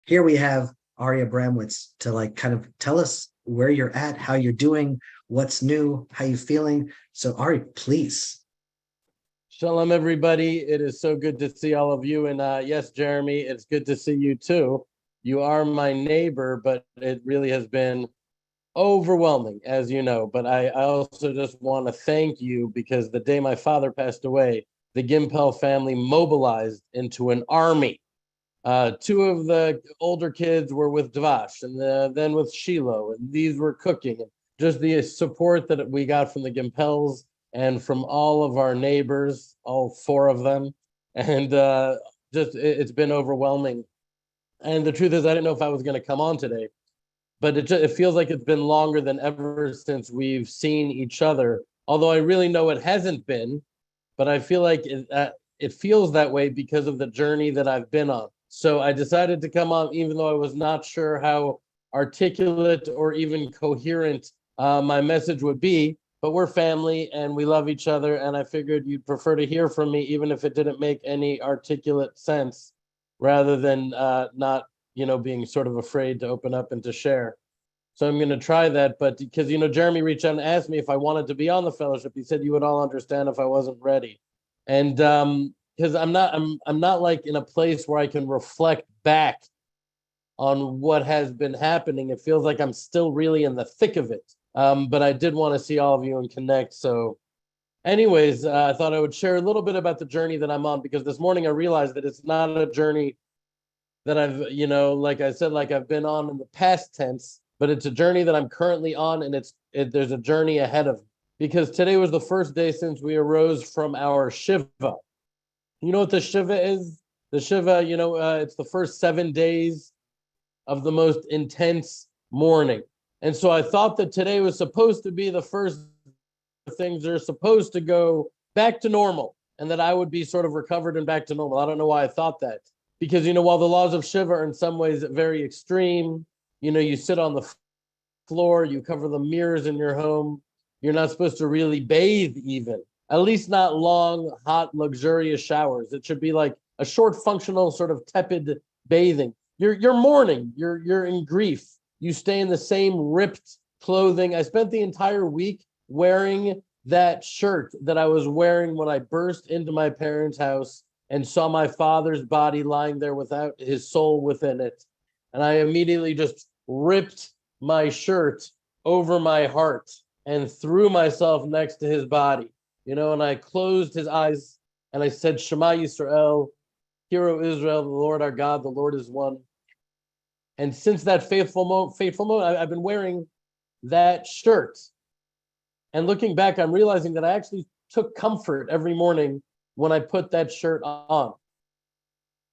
here we have Ari Abramowitz to like kind of tell us where you're at, how you're doing, what's new, how you feeling. So Ari, please. Shalom, everybody. It is so good to see all of you. And yes, Jeremy, it's good to see you too. You are my neighbor, but it really has been overwhelming, as you know. But I also just want to thank you because the day my father passed away, the Gimpel family mobilized into an army. Two of the older kids were with Dvash and then with Shiloh, and these were cooking. Just the support that we got from the Gimpels and from all of our neighbors, all four of them. And it's been overwhelming. And the truth is, I didn't know if I was going to come on today, but it feels like it's been longer than ever since we've seen each other. Although I really know it hasn't been, but I feel like it feels that way because of the journey that I've been on. So I decided to come on, even though I was not sure how articulate or even coherent my message would be. But we're family and we love each other. And I figured you'd prefer to hear from me, even if it didn't make any articulate sense, rather than not, being sort of afraid to open up and to share. So I'm going to try that. But because, Jeremy reached out and asked me if I wanted to be on the fellowship. He said you would all understand if I wasn't ready. And because I'm not like in a place where I can reflect back on what has been happening. It feels like I'm still really in the thick of it. But I did want to see all of you and connect. So anyways, I thought I would share a little bit about the journey that I'm on, because this morning I realized that it's not a journey that I've, like I said, like I've been on in the past tense, but it's a journey that I'm currently on, and there's a journey ahead of me. Because today was the first day since we arose from our Shiva. You know what the Shiva is? The Shiva, it's the first 7 days of the most intense mourning. And so I thought that today was supposed to be the first things are supposed to go back to normal, and that I would be sort of recovered and back to normal. I don't know why I thought that. Because, while the laws of Shiva are in some ways very extreme, you sit on the floor, you cover the mirrors in your home. You're not supposed to really bathe even, at least not long, hot, luxurious showers. It should be like a short, functional, sort of tepid bathing. You're mourning. You're in grief. You stay in the same ripped clothing. I spent the entire week wearing that shirt that I was wearing when I burst into my parents' house and saw my father's body lying there without his soul within it. And I immediately just ripped my shirt over my heart and threw myself next to his body, and I closed his eyes and I said, Shema Yisrael, Hear O Israel, the Lord our God, the Lord is one. And since that fateful moment, I've been wearing that shirt. And looking back, I'm realizing that I actually took comfort every morning when I put that shirt on.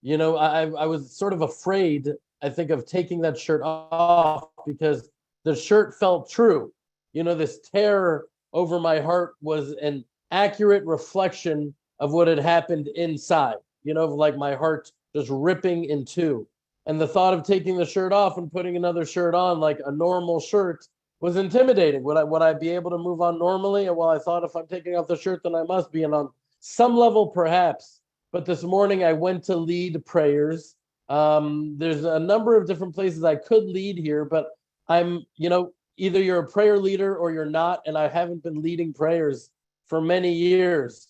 I was sort of afraid, I think, of taking that shirt off because the shirt felt true. This tear over my heart was an accurate reflection of what had happened inside, like my heart just ripping in two. And the thought of taking the shirt off and putting another shirt on, like a normal shirt, was intimidating. Would I be able to move on normally? And well, I thought if I'm taking off the shirt, then I must be. And on some level, perhaps. But this morning I went to lead prayers. There's a number of different places I could lead here, but I'm, either you're a prayer leader or you're not. And I haven't been leading prayers for many years.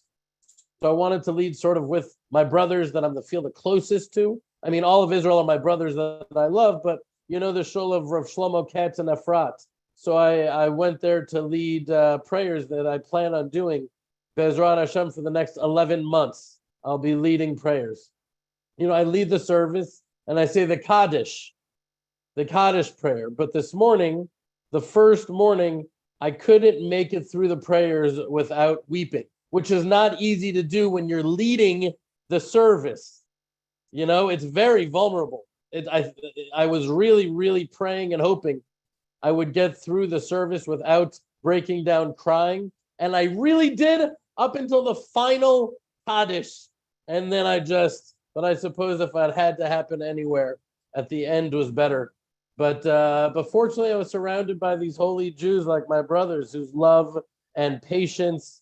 So I wanted to lead sort of with my brothers that I'm feel the closest to. I mean, all of Israel are my brothers that I love, but the shul of Rav Shlomo Katz and Efrat. So I went there to lead prayers that I plan on doing, Be'ezrat Hashem, for the next 11 months. I'll be leading prayers. I lead the service and I say the Kaddish prayer. But this morning, the first morning, I couldn't make it through the prayers without weeping, which is not easy to do when you're leading the service. It's very vulnerable. I was really, really praying and hoping I would get through the service without breaking down crying. And I really did up until the final Kaddish. And then but I suppose if it had to happen anywhere, at the end was better. But fortunately, I was surrounded by these holy Jews like my brothers, whose love and patience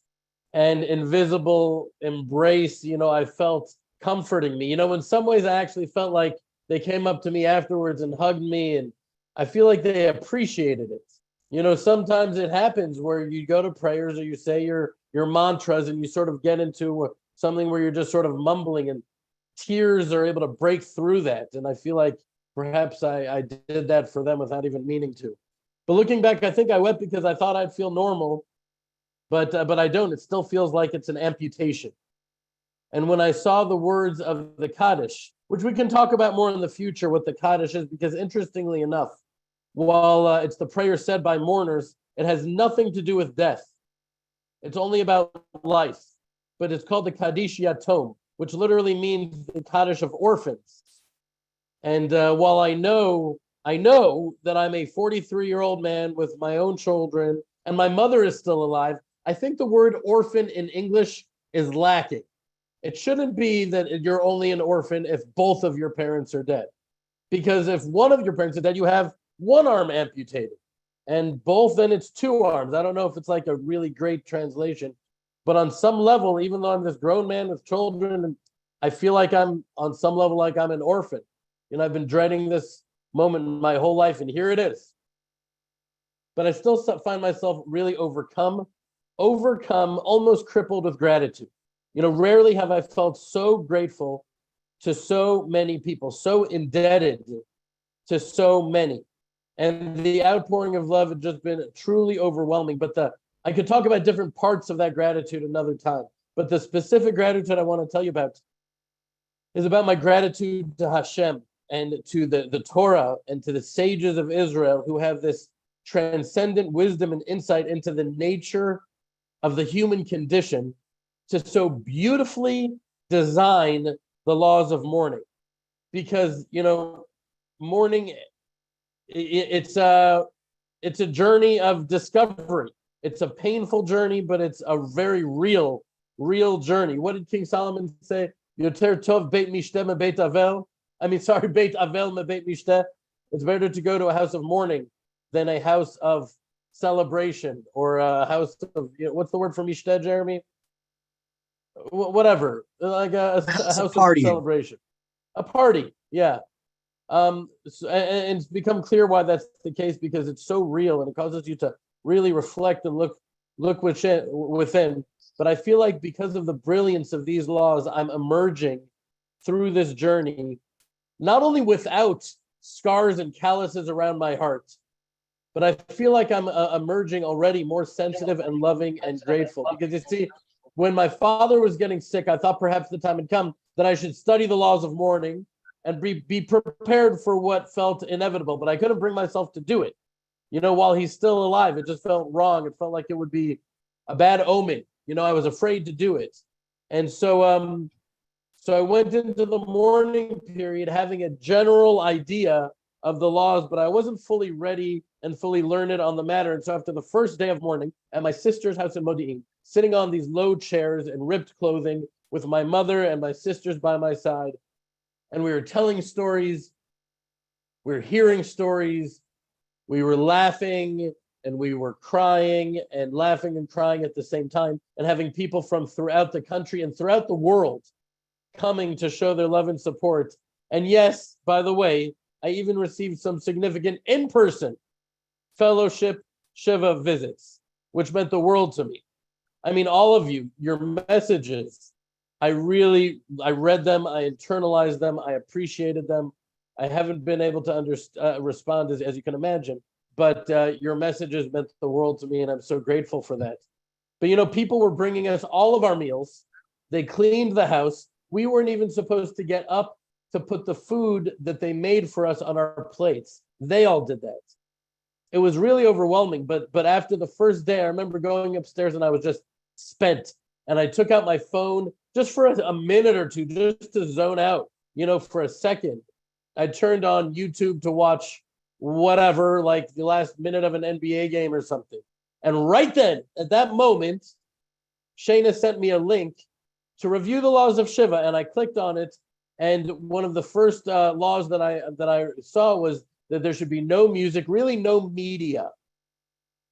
and invisible embrace, I felt comforting me. In some ways, I actually felt like They came up to me afterwards and hugged me, and I feel like they appreciated it. You know, sometimes it happens where you go to prayers or you say your mantras and you sort of get into something where you're just sort of mumbling, and tears are able to break through that. And I feel like perhaps I did that for them without even meaning to. But looking back, I think I wept because I thought I'd feel normal, but I don't. It still feels like it's an amputation. And when I saw the words of the Kaddish, which we can talk about more in the future, what the Kaddish is, because interestingly enough, while it's the prayer said by mourners, it has nothing to do with death. It's only about life. But it's called the Kaddish Yatom, which literally means the Kaddish of orphans. And while I know that I'm a 43-year-old man with my own children, and my mother is still alive, I think the word orphan in English is lacking. It shouldn't be that you're only an orphan if both of your parents are dead. Because if one of your parents is dead, you have one arm amputated. And both, then it's two arms. I don't know if it's like a really great translation. But on some level, even though I'm this grown man with children, and I feel like I'm on some level like I'm an orphan. You know, I've been dreading this moment my whole life, and here it is. But I still find myself really overcome, almost crippled with gratitude. You know, rarely have I felt so grateful to so many people, so indebted to so many. And the outpouring of love has just been truly overwhelming. But I could talk about different parts of that gratitude another time. But the specific gratitude I want to tell you about is about my gratitude to Hashem and to the Torah and to the sages of Israel who have this transcendent wisdom and insight into the nature of the human condition to so beautifully design the laws of mourning. Because, you know, mourning, it's a journey of discovery. It's a painful journey, but it's a very real journey. What did King Solomon say? Yoter tov beit mishteh me beit avel. Beit avel me beit mishteh. It's better to go to a house of mourning than a house of celebration, or a house of, you know, what's the word for mishteh, Jeremy? Whatever, like a house of celebration, a party. Yeah. And it's become clear why that's the case, because it's so real and it causes you to really reflect and look within. But I feel like because of the brilliance of these laws, I'm emerging through this journey, not only without scars and calluses around my heart, but I feel like I'm emerging already more sensitive and loving and grateful. Because you see, when my father was getting sick, I thought perhaps the time had come that I should study the laws of mourning and be prepared for what felt inevitable, but I couldn't bring myself to do it. You know, while he's still alive, it just felt wrong. It felt like it would be a bad omen. You know, I was afraid to do it. And so I went into the mourning period having a general idea of the laws, but I wasn't fully ready and fully learned on the matter. And so after the first day of mourning at my sister's house in Modi'in, sitting on these low chairs and ripped clothing with my mother and my sisters by my side, and we were telling stories, we were hearing stories, we were laughing, and we were crying and laughing and crying at the same time, and having people from throughout the country and throughout the world coming to show their love and support. And yes, by the way, I even received some significant in-person fellowship Shiva visits, which meant the world to me. I mean, all of you, your messages, I read them, I internalized them, I appreciated them. I haven't been able to respond as you can imagine, but your messages meant the world to me, and I'm so grateful for that. But, you know, people were bringing us all of our meals. They cleaned the house. We weren't even supposed to get up to put the food that they made for us on our plates. They all did that. It was really overwhelming, but after the first day, I remember going upstairs and I was just spent. And I took out my phone just for a minute or two, just to zone out, you know, for a second. I turned on YouTube to watch whatever, like the last minute of an NBA game or something. And right then, at that moment, Shayna sent me a link to review the Laws of Shiva, and I clicked on it. And one of the first laws that I saw was that there should be no music, really no media.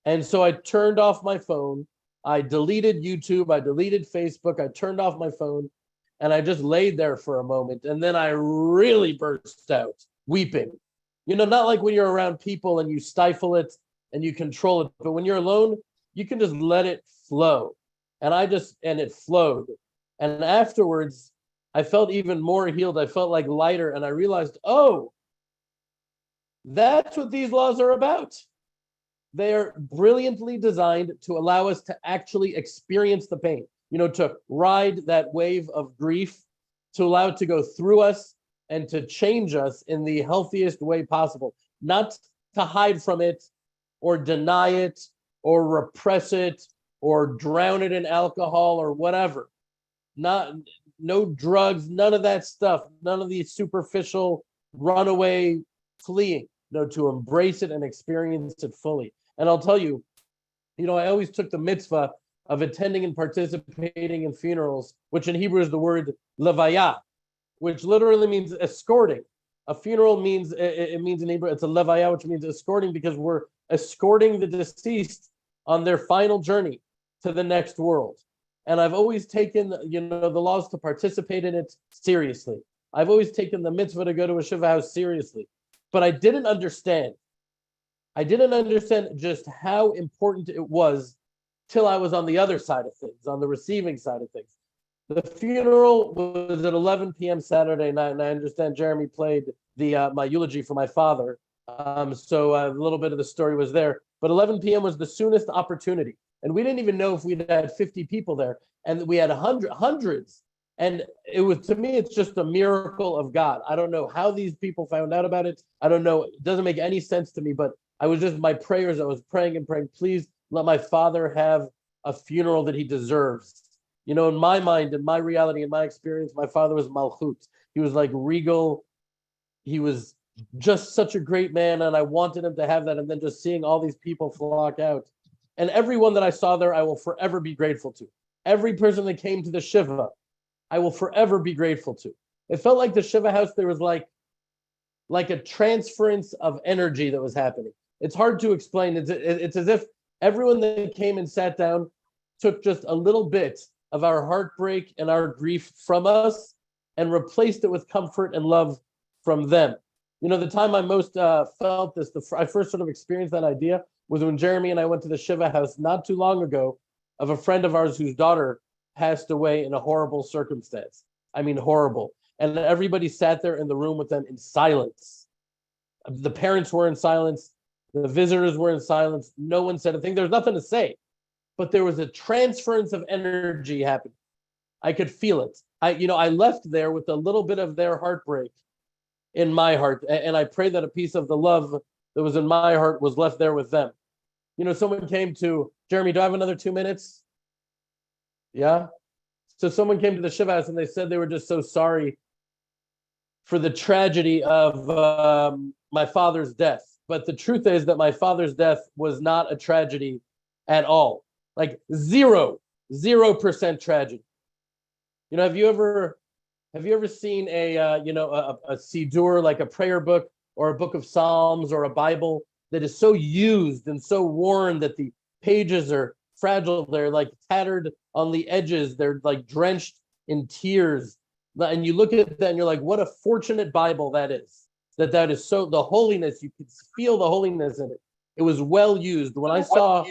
And so I turned off my phone. I deleted YouTube. I deleted Facebook. I turned off my phone. And I just laid there for a moment, and then I really burst out weeping. Not like when you're around people and you stifle it and you control it, but when you're alone, you can just let it flow. And it flowed. And afterwards, I felt even more healed. I felt like lighter, and I realized, oh, that's what these laws are about. They are brilliantly designed to allow us to actually experience the pain, to ride that wave of grief, to allow it to go through us and to change us in the healthiest way possible, not to hide from it or deny it or repress it or drown it in alcohol or whatever. No drugs, none of that stuff, none of the superficial runaway fleeing, to embrace it and experience it fully. And I'll tell you, I always took the mitzvah of attending and participating in funerals, which in Hebrew is the word levaya, which literally means escorting. A funeral means in Hebrew, it's a levaya, which means escorting, because we're escorting the deceased on their final journey to the next world. And I've always taken, the laws to participate in it seriously. I've always taken the mitzvah to go to a Shiva house seriously. But I didn't understand just how important it was till I was on the other side of things, on the receiving side of things. The funeral was at 11 p.m. Saturday night, and I understand Jeremy played my eulogy for my father. So a little bit of the story was there. But 11 p.m. was the soonest opportunity. And we didn't even know if we'd had 50 people there. And we had hundreds. And it was, to me, it's just a miracle of God. I don't know how these people found out about it. I don't know. It doesn't make any sense to me. But I was just, my prayers, I was praying and praying, please let my father have a funeral that he deserves. In my mind, in my reality, in my experience, my father was Malchut. He was like regal. He was just such a great man, and I wanted him to have that. And then just seeing all these people flock out. And everyone that I saw there, I will forever be grateful to. Every person that came to the Shiva, I will forever be grateful to. It felt like the Shiva house, there was like a transference of energy that was happening. It's hard to explain. It's as if everyone that came and sat down took just a little bit of our heartbreak and our grief from us and replaced it with comfort and love from them. The time I most felt this, I first sort of experienced that idea was when Jeremy and I went to the Shiva house not too long ago of a friend of ours whose daughter passed away in a horrible circumstance. I mean, horrible. And everybody sat there in the room with them in silence. The parents were in silence. The visitors were in silence. No one said a thing. There was nothing to say. But there was a transference of energy happening. I could feel it. I left there with a little bit of their heartbreak in my heart. And I pray that a piece of the love that was in my heart was left there with them. Someone came to, Jeremy, do I have another 2 minutes? Yeah? So someone came to the Shiva house and they said they were just so sorry for the tragedy of my father's death. But the truth is that my father's death was not a tragedy at all. Like 0% tragedy. Have you ever seen a Siddur, like a prayer book or a book of Psalms or a Bible that is so used and so worn that the pages are fragile? They're like tattered on the edges. They're like drenched in tears. And you look at that and you're like, what a fortunate Bible that is. That is so, the holiness, you could feel the holiness in it. It was well used. When I saw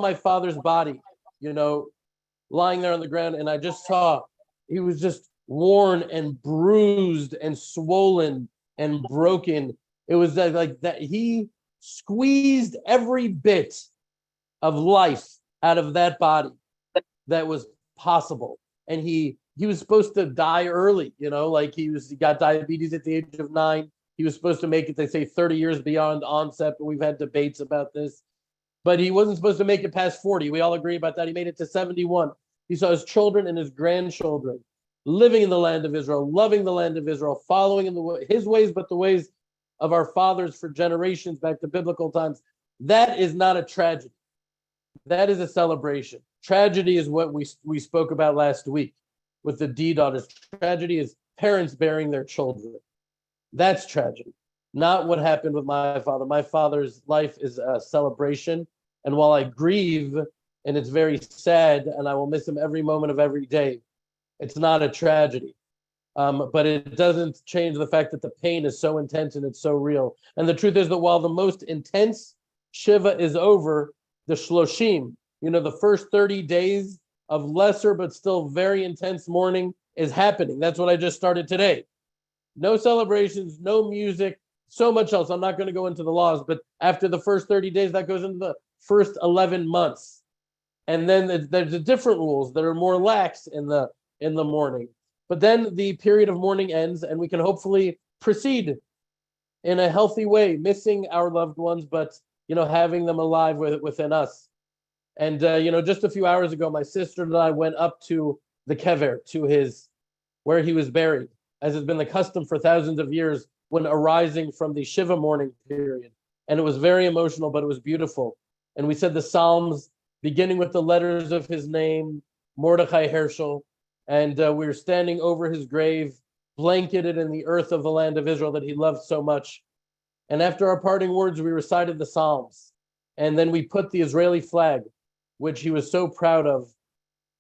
my father's body, lying there on the ground, and I just saw he was just worn and bruised and swollen and broken. It was like that he squeezed every bit of life out of that body that was possible. And he was supposed to die early, like he got diabetes at the age of 9. He was supposed to make it, they say, 30 years beyond onset, but we've had debates about this. But he wasn't supposed to make it past 40. We all agree about that. He made it to 71. He saw his children and his grandchildren living in the land of Israel, loving the land of Israel, following in his ways, but the ways of our fathers for generations back to biblical times. That is not a tragedy. That is a celebration. Tragedy is what we spoke about last week with the D daughters. Tragedy is parents burying their children. That's tragedy, not what happened with my father. My father's life is a celebration. And while I grieve, and it's very sad, and I will miss him every moment of every day, It's not a tragedy. But it doesn't change the fact that the pain is so intense and it's so real. And the truth is that while the most intense Shiva is over, the Shloshim, the first 30 days of lesser but still very intense mourning is happening. That's what I just started today. No celebrations, no music, so much else. I'm not going to go into the laws, but after the first 30 days, that goes into the first 11 months. And then there's different rules that are more lax in the mourning. But then the period of mourning ends, and we can hopefully proceed in a healthy way, missing our loved ones, but having them alive within us. And just a few hours ago, my sister and I went up to the kever, to where he was buried, as has been the custom for thousands of years when arising from the Shiva mourning period. And it was very emotional, but it was beautiful. And we said the Psalms, beginning with the letters of his name, Mordechai Herschel. And we were standing over his grave, blanketed in the earth of the land of Israel that he loved so much. And after our parting words, we recited the Psalms. And then we put the Israeli flag, which he was so proud of,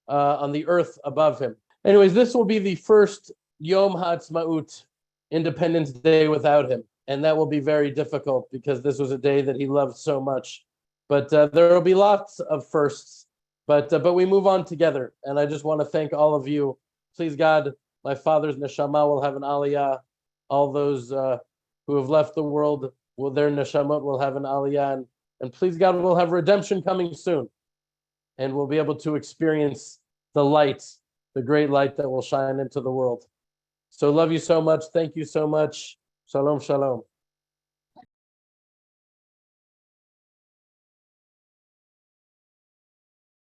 on the earth above him. Anyways, this will be the first Yom HaAtzmaut, Independence Day, without him. And that will be very difficult because this was a day that he loved so much. But there will be lots of firsts. But we move on together. And I just want to thank all of you. Please, God, my father's neshama will have an aliyah. All those who have left the world, their neshamot will have an aliyah. And please, God, we'll have redemption coming soon. And we'll be able to experience the light, the great light that will shine into the world. So love you so much. Thank you so much. Shalom, shalom.